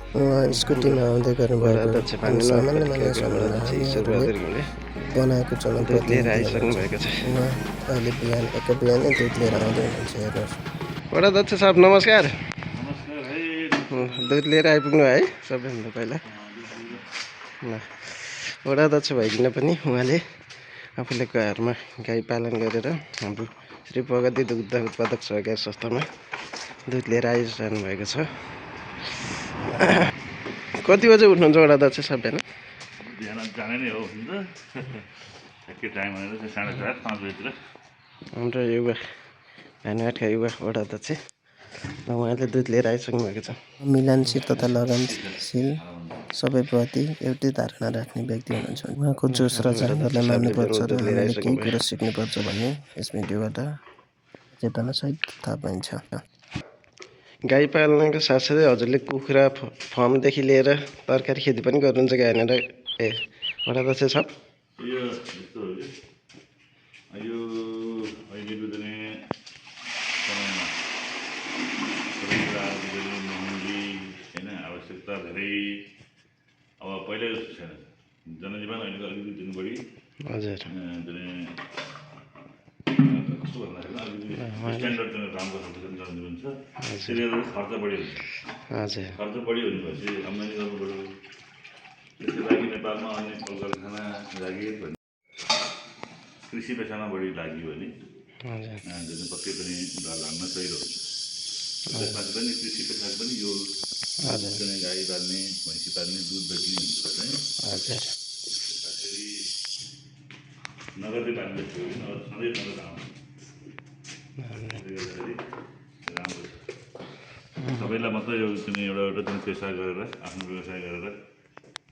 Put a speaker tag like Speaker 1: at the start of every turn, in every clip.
Speaker 1: उहाँ स्कुटीमा आउँदै गर्नुभएको अनि सामान्य मानिसहरूलाई हामीहरूले बनाएको
Speaker 2: दुध लिएर
Speaker 1: जनप्रतिनिधि
Speaker 2: आइसक्नु
Speaker 1: हुनुहुन्छ।
Speaker 2: भएको छ।
Speaker 1: उहाँ अहिले एकै बिहानै दुध लिएर आउँदै हुनुहुन्छ हेर्नुहोस्।
Speaker 2: वडा अध्यक्ष साहब नमस्कार। दुध लिएर आइपुग्नु है सबैभन्दा पहिला। ल वडा अध्यक्ष भइकन पनि उहाँले आफूले घरमा गाई पालन गरेर हाम्रो श्री प्रगति दुग्ध उत्पादक सहकारी संस्थामा दुध लिएर आइरहनु भएको छ। कति बजे उठ्नुहुन्छ वडा अध्यक्ष साहब बिहान?
Speaker 3: बिहान जाने नै हो हुन्छ ठ्याक्कै टाइम भनेर चाहिँ 4:30 5 बजीतिर।
Speaker 2: हाम्रो युवा भानुहाटका युवा वडा अध्यक्ष र उहाँले दुध लिएर आइसक्नु भएको छ।
Speaker 1: मिलनशील तथा लगनशील सबैप्रति एउटै धारणा राख्ने व्यक्ति हुनुहुन्छ। उहाँको जोस र चाहनालाई मान्नुपर्छ र हामीले केही कुरा सिक्नुपर्छ भन्ने यस भिडियोबाट चेतनासहित थाहा पाइन्छ।
Speaker 2: गाई पाल्नको साथसाथै हजुरले कुखुरा फर्मदेखि लिएर तरकारी खेती पनि गर्नुहुन्छ कि होइन र वडा अध्यक्ष साहब?
Speaker 3: यो यस्तो हो कि यो अहिलेको चाहिँ समयमा सबै कुराहरू महँगी होइन, आवश्यकता धेरै अब पहिला जस्तो छैन। जनजीवन अहिलेको अलिकति दिन बढी
Speaker 2: हजुर
Speaker 3: कस्तो भन्दाखेरि अलिकति स्ट्यान्डर्ड चाहिँ राम्रो खालको जनजीवन छ। त्यसले गर्दा खर्च बढी हुन्छ।
Speaker 2: हजुर
Speaker 3: खर्च बढी भनेपछि आम्दानी गर्नु पऱ्यो। त्यसको लागि नेपालमा अन्य कल कारखाना जागिर भन्ने कृषि पेसामा बढी लाग्यो भने पक्कै पनि दल हान्न सही हुन्छ। त्यसमा पनि कृषि पेसाको पनि यो गाई पाल्ने भैँसी पाल्ने दुध बेच्ने हुन्छ चाहिँ नगदै पाल्ने थियो कि सधैँ नगद आउँछ। त्यसले गर्दाखेरि राम्रो छ। सबैलाई मात्रै यो कुनै एउटा चाहिँ पेसा गरेर आफ्नो व्यवसाय गरेर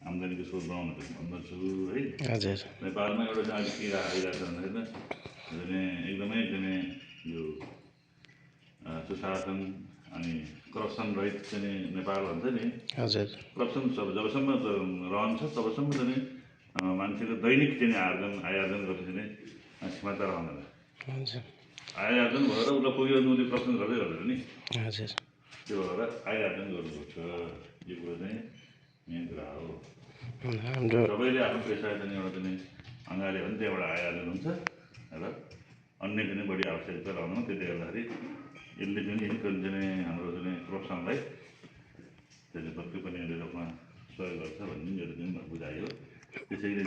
Speaker 3: आम्दानीको स्रोत बनाउनु भन्दछु है।
Speaker 2: हजुर
Speaker 3: नेपालमा एउटा चाहिँ अलिक किरा आइरहेको छ भन्दाखेरि एकदमै यो सुशासन अनि करप्सन रहित चाहिँ नेपाल भन्छ नि।
Speaker 2: हजुर
Speaker 3: करप्सन जबसम्म रहन्छ तबसम्म चाहिँ मान्छेको दैनिक चाहिँ आयोजन गर्ने चाहिँ क्षमता रहँदैन। आयोजन भएर उसलाई पुग्यो भने उसले करप्सन गर्दै गर्दैन नि।
Speaker 2: हजुर
Speaker 3: त्यो भएर आयोजन गर्नुपर्छ। यो कुरो चाहिँ मेन कुरा हो।
Speaker 2: हाम्रो
Speaker 3: सबैले आफ्नो पेसा चाहिँ एउटा चाहिँ अँगाल्यो भने त्यहाँबाट आयोजन हुन्छ र अन्य चाहिँ बढी आवश्यकता रहँदैन। त्यसले गर्दाखेरि यसले चाहिँ हाम्रो चाहिँ करप्सनलाई त्यसले पक्कै पनि यसले रोक्न सहयोग गर्छ भन्ने मेरो चाहिँ बुझाइ हो। त्यसैले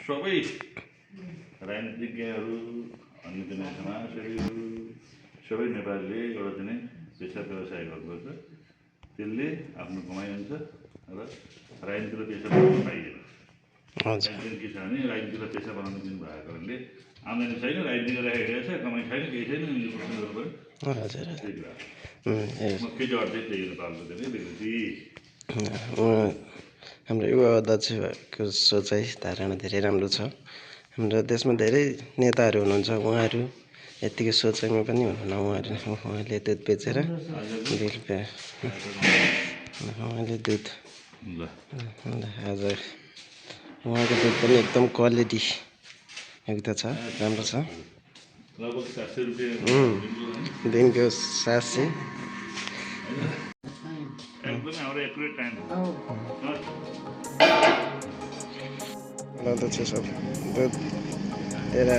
Speaker 3: सबै राजनीतिज्ञहरू अन्य चाहिँ समाजसेवीहरू सबै नेपालीले एउटा चाहिँ पेसा व्यवसाय गर्नुपर्छ। त्यसले आफ्नो कमाइ हुन्छ र राजनीतिलाई पेसा बनाउनु पाइएन। राजनीति के छ भने राजनीतिलाई पेसा बनाउनु दिनु भएको कारणले आम्दानी छैन, राजनीति गरिराखेको छ, कमाइ छैन, केही छैन, यो प्रश्न गर्नु पऱ्यो।
Speaker 2: हजुर
Speaker 3: त्यही कुरा मुख्य जवाब चाहिँ त्यही नेपालको चाहिँ विकृति।
Speaker 2: हाम्रो युवा अध्यक्षको सोचाइ धारणा धेरै राम्रो छ। हाम्रो देशमा धेरै नेताहरू हुनुहुन्छ, उहाँहरू यत्तिकै सोचाइमा पनि हुनुहुन्न। उहाँले दुध बेचेर उहाँले दुध आज उहाँको दुध पनि एकदम क्वालिटी युक्त छ, राम्रो छ।
Speaker 3: लगभग 700 रुपियाँ
Speaker 2: दिनको 700।
Speaker 3: एकदमै हाम्रो एकुरेट टाइम हो।
Speaker 2: ल त छ सब दुध लिएर